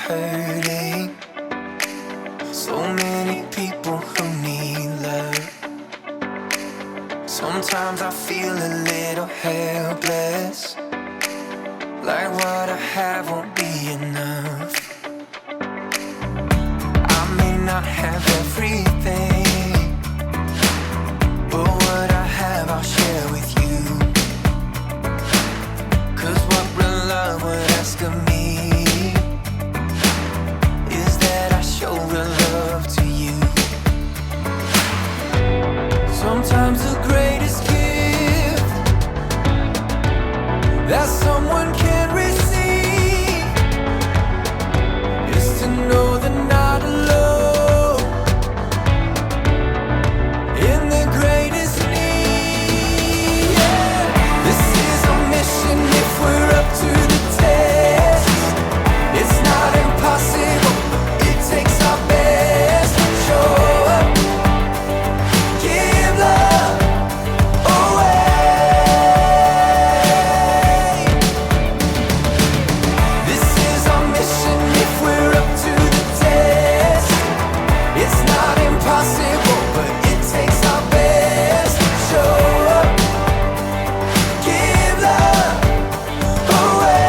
hurting. So many people who need love. Sometimes I feel a little helpless, like what I have won't be enough. I may not have everything, but what I have I'll share with you. 'Cause what real love would ask of me is that I show real love to you. Sometimes the greatest gift that someone can receive is to know they're not alone in their greatest need. Yeah. This is our mission if we're up to the test. It's not impossible, it takes our best. Show up, give love away. This is our mission if we're up to the test. It's not impossible, but it takes our best. Show up, give love away.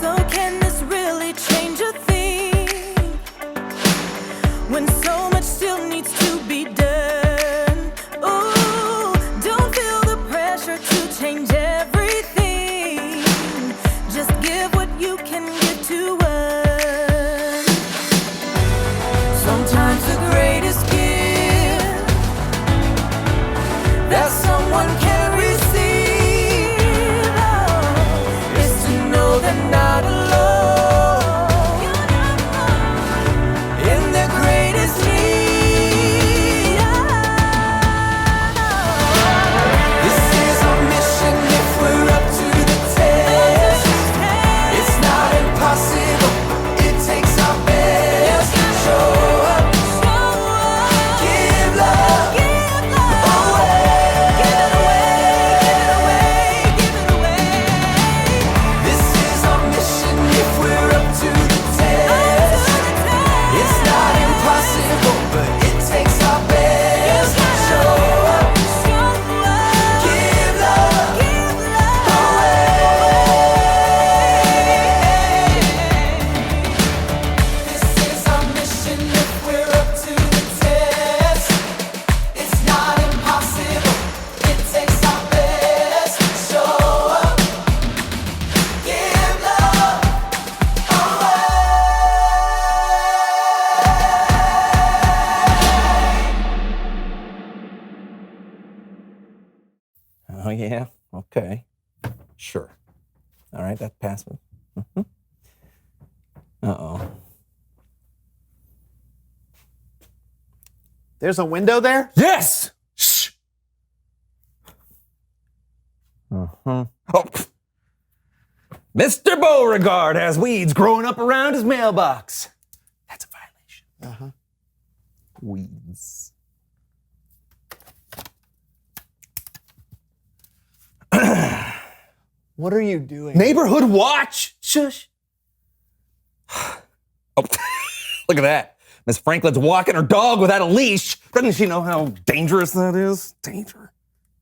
So can this really change a thing when so much still needs to be done? Ooh, don't feel the pressure to change everything. Just give what you can give to us. Sometimes the greatest gift that someone can receive is to know they're not alone in their greatest need. This is our mission if we're up to the test. It's not impossible, it takes our best. Show up, give love away. This is our mission if we're up to the test. It's not impossible, but it takes our best. Show up, give love away. This is our mission if we're up to the test. It's not impossible, it takes our best. Show up, give love away. Oh, yeah? Okay. Sure. All right, that passed me. Uh-oh. There's a window there? Yes! Shh! Uh-huh. Oh! pff. Mr. Beauregard has weeds growing up around his mailbox. That's a violation. Uh-huh. Weeds. What are you doing? Neighborhood watch! Shush! Oh, look at that. Miss Franklin's walking her dog without a leash. Doesn't she know how dangerous that is? Danger.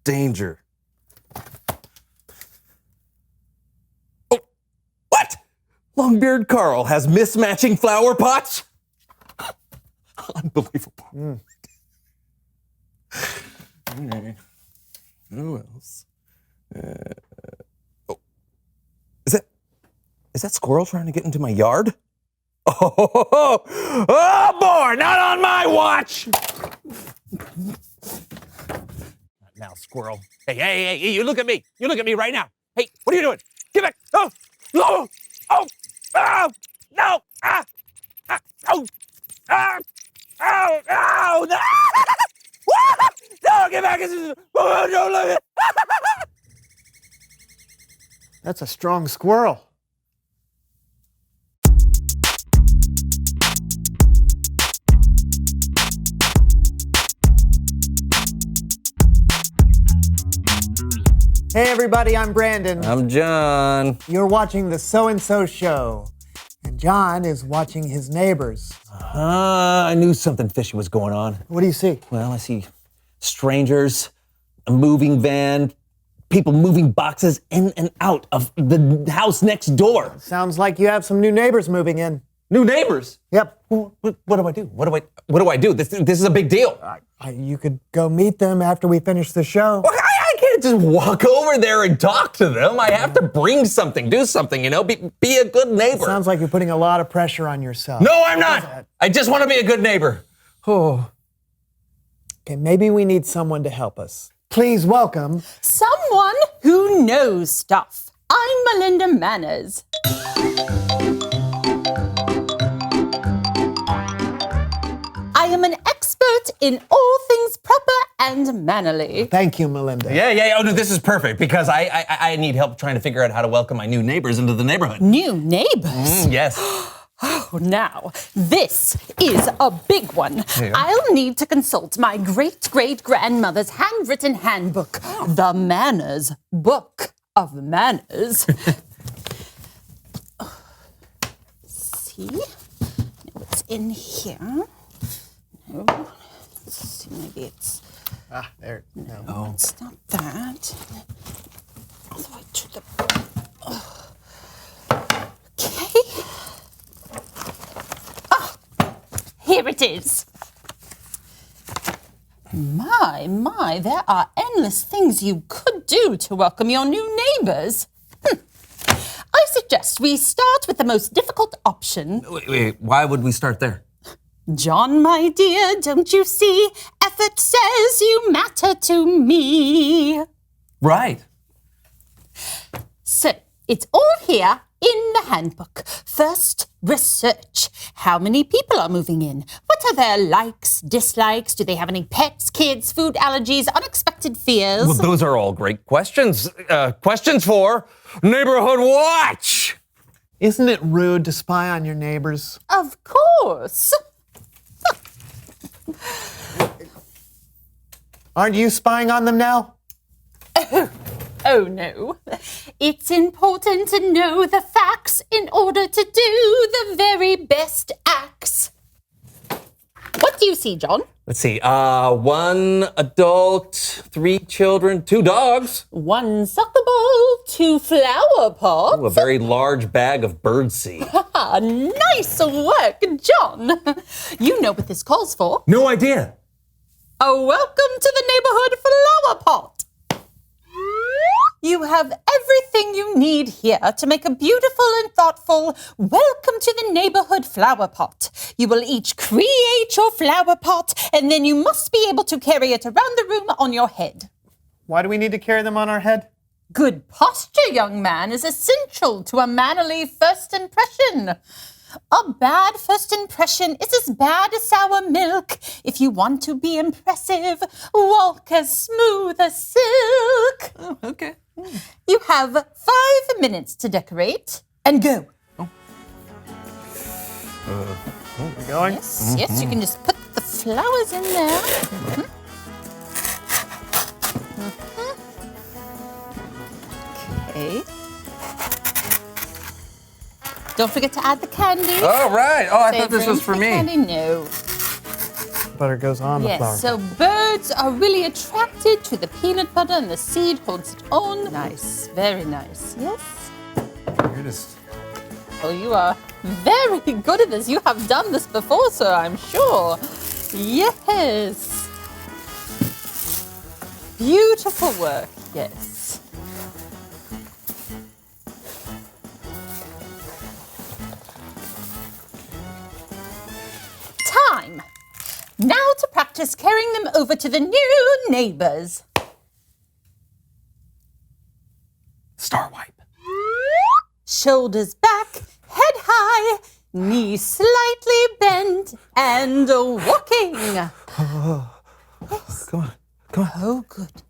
Danger. Oh, what? Longbeard Carl has mismatching flower pots? Unbelievable. Okay. Who else? Oh. Is that squirrel trying to get into my yard? Oh boy, not on my watch! Now, squirrel. Hey, you look at me. You look at me right now. Hey, what are you doing? Get back. Oh, no. Oh, no. Oh, no. No, get back. Oh, don't look at That's a strong squirrel. Hey everybody, I'm Brandon. I'm John. You're watching the So and So Show. And John is watching his neighbors. I knew something fishy was going on. What do you see? Well, I see strangers, a moving van, people moving boxes in and out of the house next door. Sounds like you have some new neighbors moving in. New neighbors. Yep. What do I do? What do I do? This is a big deal. You could go meet them after we finish the show. I can't just walk over there and talk to them. I have to bring something, do something, be a good neighbor. Sounds like you're putting a lot of pressure on yourself. No, I'm not. I just want to be a good neighbor. Oh. Okay, maybe we need someone to help us. Please welcome. Someone who knows stuff. I'm Melinda Manners. I am an expert in all things proper and mannerly. Thank you, Melinda. Yeah. Oh, no, this is perfect because I need help trying to figure out how to welcome my new neighbors into the neighborhood. New neighbors? Yes. Oh, now, this is a big one. Yeah. I'll need to consult my great-great-grandmother's handwritten handbook, The Manners Book of Manners. See? What's in here? No. Let's see, maybe it's... There. No. No, it's not that. All the way to the... Okay. Oh, here it is. My, there are endless things you could do to welcome your new neighbors. I suggest we start with the most difficult option. Wait, why would we start there? John, my dear, don't you see? Effort says you matter to me. Right. So, it's all here in the handbook. First, research. How many people are moving in? What are their likes, dislikes? Do they have any pets, kids, food allergies, unexpected fears? Well, those are all great questions. Questions for Neighborhood Watch. Isn't it rude to spy on your neighbors? Of course. Aren't you spying on them now? Oh no. It's important to know the facts in order to do the very best acts. What do you see, John? Let's see. 1 adult, 3 children, 2 dogs. 1 soccer ball, 2 flower pots. Ooh, a very large bag of birdseed. Ah, nice work, John. You know what this calls for. No idea. A welcome to the neighborhood flower pot. You have everything you need here to make a beautiful and thoughtful welcome to the neighborhood flower pot. You will each create your flower pot, and then you must be able to carry it around the room on your head. Why do we need to carry them on our head? Good posture, young man, is essential to a mannerly first impression. A bad first impression is as bad as sour milk. If you want to be impressive, walk as smooth as silk. Oh, okay. You have 5 minutes to decorate and go. We're going? Yes, you can just put the flowers in there. Okay. Don't forget to add the candy. Oh, right. Oh, I thought this Savoring was for the me. Candy? No. Butter goes on the flower. Yes, so birds are really attracted to the peanut butter and the seed holds its own. Nice, very nice. Yes. You're just... Oh, you are very good at this. You have done this before, sir, I'm sure. Yes. Beautiful work, yes. Time. Now to practice carrying them over to the new neighbors. Star wipe. Shoulders back, head high, knees slightly bent, and walking. Yes. Come on. Oh, good.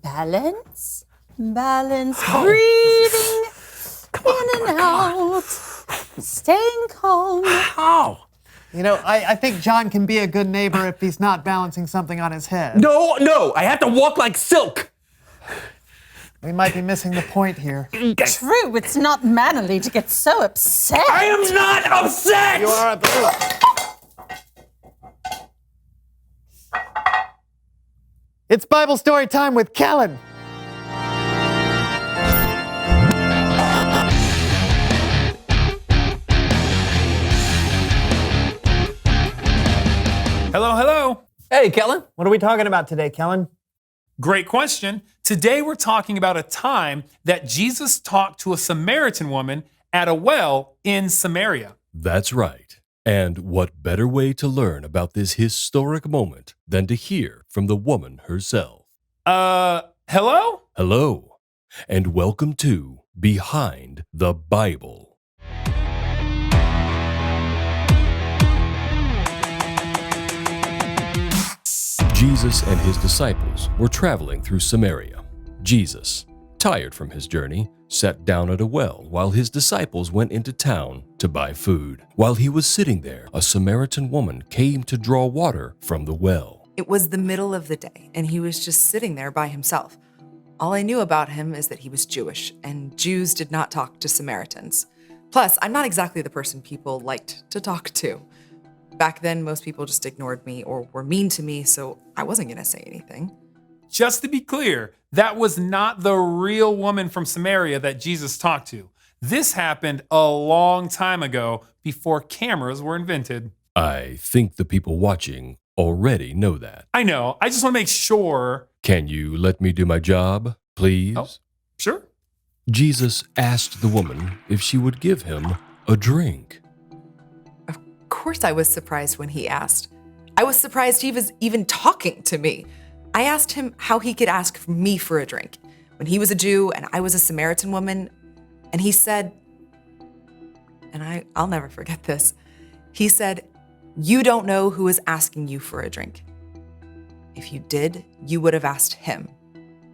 Balance, balance, breathing in and out, staying calm. Ow. You know, I think John can be a good neighbor if he's not balancing something on his head. No, I have to walk like silk. We might be missing the point here. True, it's not mannerly to get so upset. I am not upset! You are It's Bible story time with Kellen. Hello, hello. Hey, Kellen. What are we talking about today, Kellen? Great question. Today we're talking about a time that Jesus talked to a Samaritan woman at a well in Samaria. That's right. And what better way to learn about this historic moment than to hear from the woman herself? Hello? Hello, and welcome to Behind the Bible. Jesus and his disciples were traveling through Samaria. Jesus, tired from his journey, sat down at a well while his disciples went into town to buy food. While he was sitting there, a Samaritan woman came to draw water from the well. It was the middle of the day, and he was just sitting there by himself. All I knew about him is that he was Jewish, and Jews did not talk to Samaritans. Plus, I'm not exactly the person people liked to talk to. Back then, most people just ignored me or were mean to me, so I wasn't going to say anything. Just to be clear, that was not the real woman from Samaria that Jesus talked to. This happened a long time ago before cameras were invented. I think the people watching already know that. I know. I just want to make sure. Can you let me do my job, please? Oh, sure. Jesus asked the woman if she would give him a drink. Of course, I was surprised when he asked. I was surprised he was even talking to me. I asked him how he could ask me for a drink when he was a Jew and I was a Samaritan woman. And he said, and I'll never forget this. He said, "You don't know who is asking you for a drink. If you did, you would have asked him.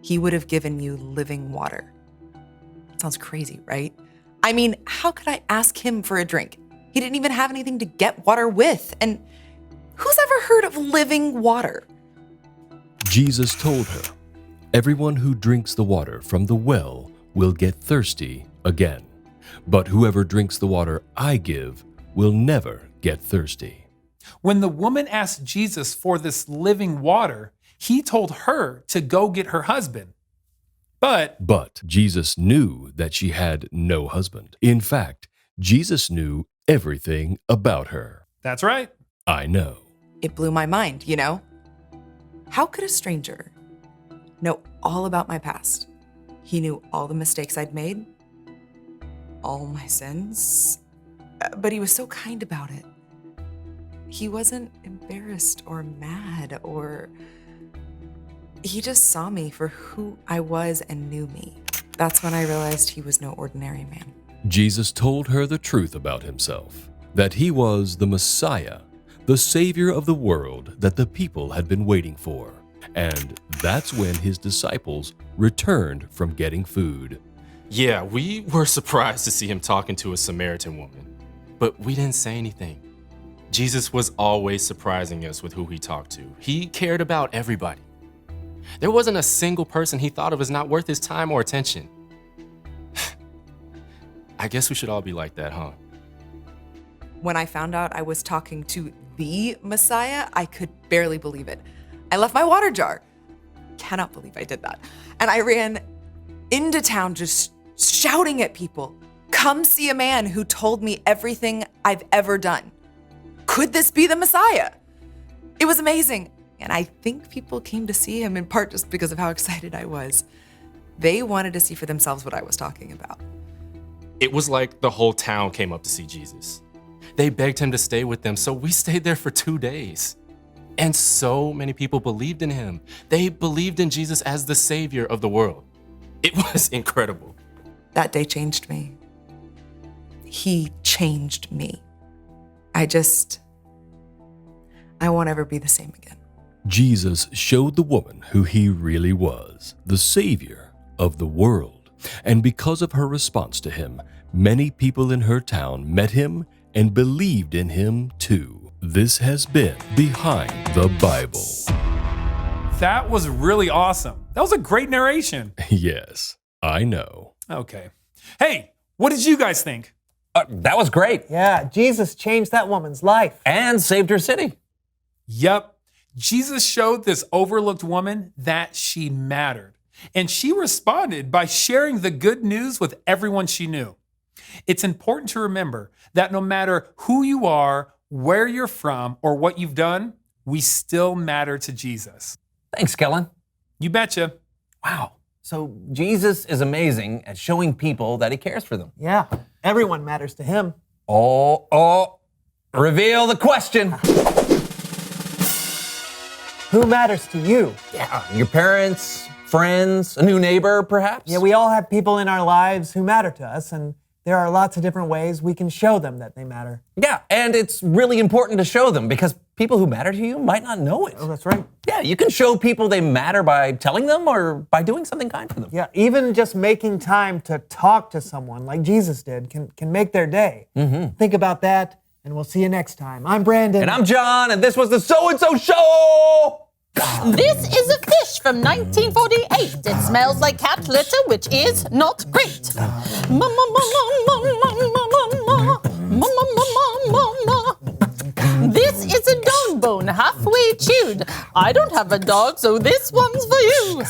He would have given you living water." Sounds crazy, right? I mean, how could I ask him for a drink? He didn't even have anything to get water with. And who's ever heard of living water? Jesus told her, "Everyone who drinks the water from the well will get thirsty again. But whoever drinks the water I give will never get thirsty." When the woman asked Jesus for this living water, he told her to go get her husband. But Jesus knew that she had no husband. In fact, Jesus knew everything about her. that's right. I know. It blew my mind, you know? How could a stranger know all about my past? He knew all the mistakes I'd made, all my sins, but he was so kind about it. He wasn't embarrassed or mad he just saw me for who I was and knew me. That's when I realized he was no ordinary man. Jesus told her the truth about himself, that he was the Messiah, the Savior of the world that the people had been waiting for. And that's when his disciples returned from getting food. Yeah, we were surprised to see him talking to a Samaritan woman, but we didn't say anything. Jesus was always surprising us with who he talked to. He cared about everybody. There wasn't a single person he thought of as not worth his time or attention. I guess we should all be like that, huh? When I found out I was talking to the Messiah, I could barely believe it. I left my water jar. Cannot believe I did that. And I ran into town just shouting at people, "Come see a man who told me everything I've ever done. Could this be the Messiah?" It was amazing. And I think people came to see him in part just because of how excited I was. They wanted to see for themselves what I was talking about. It was like the whole town came up to see Jesus. They begged him to stay with them, so we stayed there for 2 days. And so many people believed in him. They believed in Jesus as the Savior of the world. It was incredible. That day changed me. He changed me. I won't ever be the same again. Jesus showed the woman who he really was, the Savior of the world. And because of her response to him, many people in her town met him and believed in him too. This has been Behind the Bible. That was really awesome. That was a great narration. Yes, I know. Okay. Hey, what did you guys think? That was great. Yeah, Jesus changed that woman's life. And saved her city. Yep. Jesus showed this overlooked woman that she mattered. And she responded by sharing the good news with everyone she knew. It's important to remember that no matter who you are, where you're from, or what you've done, we still matter to Jesus. Thanks, Kellen. You betcha. Wow. So Jesus is amazing at showing people that he cares for them. Yeah, everyone matters to him. Oh, reveal the question. Who matters to you? Yeah, your parents, friends, a new neighbor, perhaps? Yeah, we all have people in our lives who matter to us, and there are lots of different ways we can show them that they matter. Yeah, and it's really important to show them because people who matter to you might not know it. Oh, that's right. Yeah, you can show people they matter by telling them or by doing something kind for them. Yeah, even just making time to talk to someone like Jesus did can make their day. Think about that, and we'll see you next time. I'm Brandon. And I'm John, and this was the So-and-So Show! This is a fish from 1948. It smells like cat litter, which is not great. This is a dog bone, halfway chewed. I don't have a dog, so this one's for you.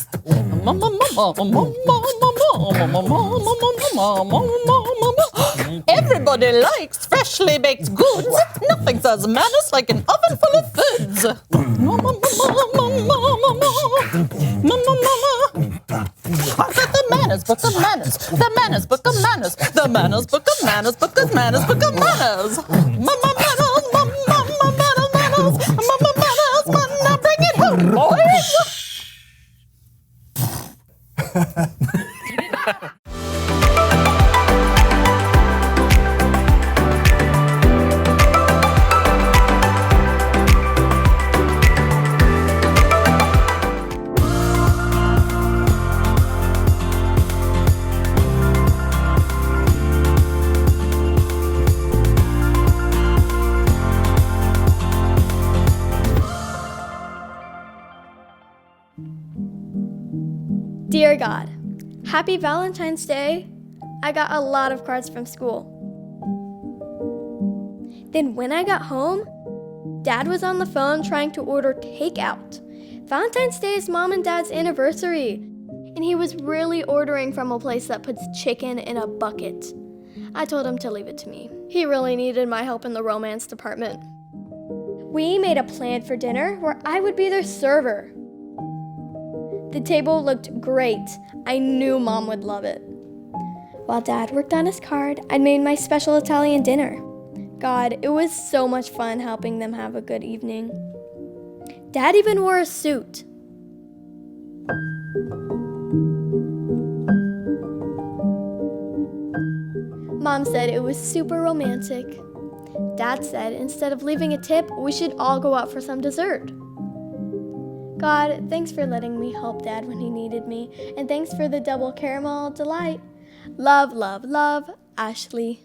Everybody likes freshly baked goods. Nothing says manners like an oven full of foods. I've got the manners book of manners, the manners book of manners, the manners book of manners, book of manners, book of manners. Mama manners, now bring it home, boys. Dear God, happy Valentine's Day. I got a lot of cards from school. Then when I got home, Dad was on the phone trying to order takeout. Valentine's Day is Mom and Dad's anniversary, and he was really ordering from a place that puts chicken in a bucket. I told him to leave it to me. He really needed my help in the romance department. We made a plan for dinner where I would be their server. The table looked great. I knew Mom would love it. While Dad worked on his card, I'd made my special Italian dinner. God, it was so much fun helping them have a good evening. Dad even wore a suit. Mom said it was super romantic. Dad said instead of leaving a tip, we should all go out for some dessert. God, thanks for letting me help Dad when he needed me, and thanks for the double caramel delight. Love, love, love, Ashley.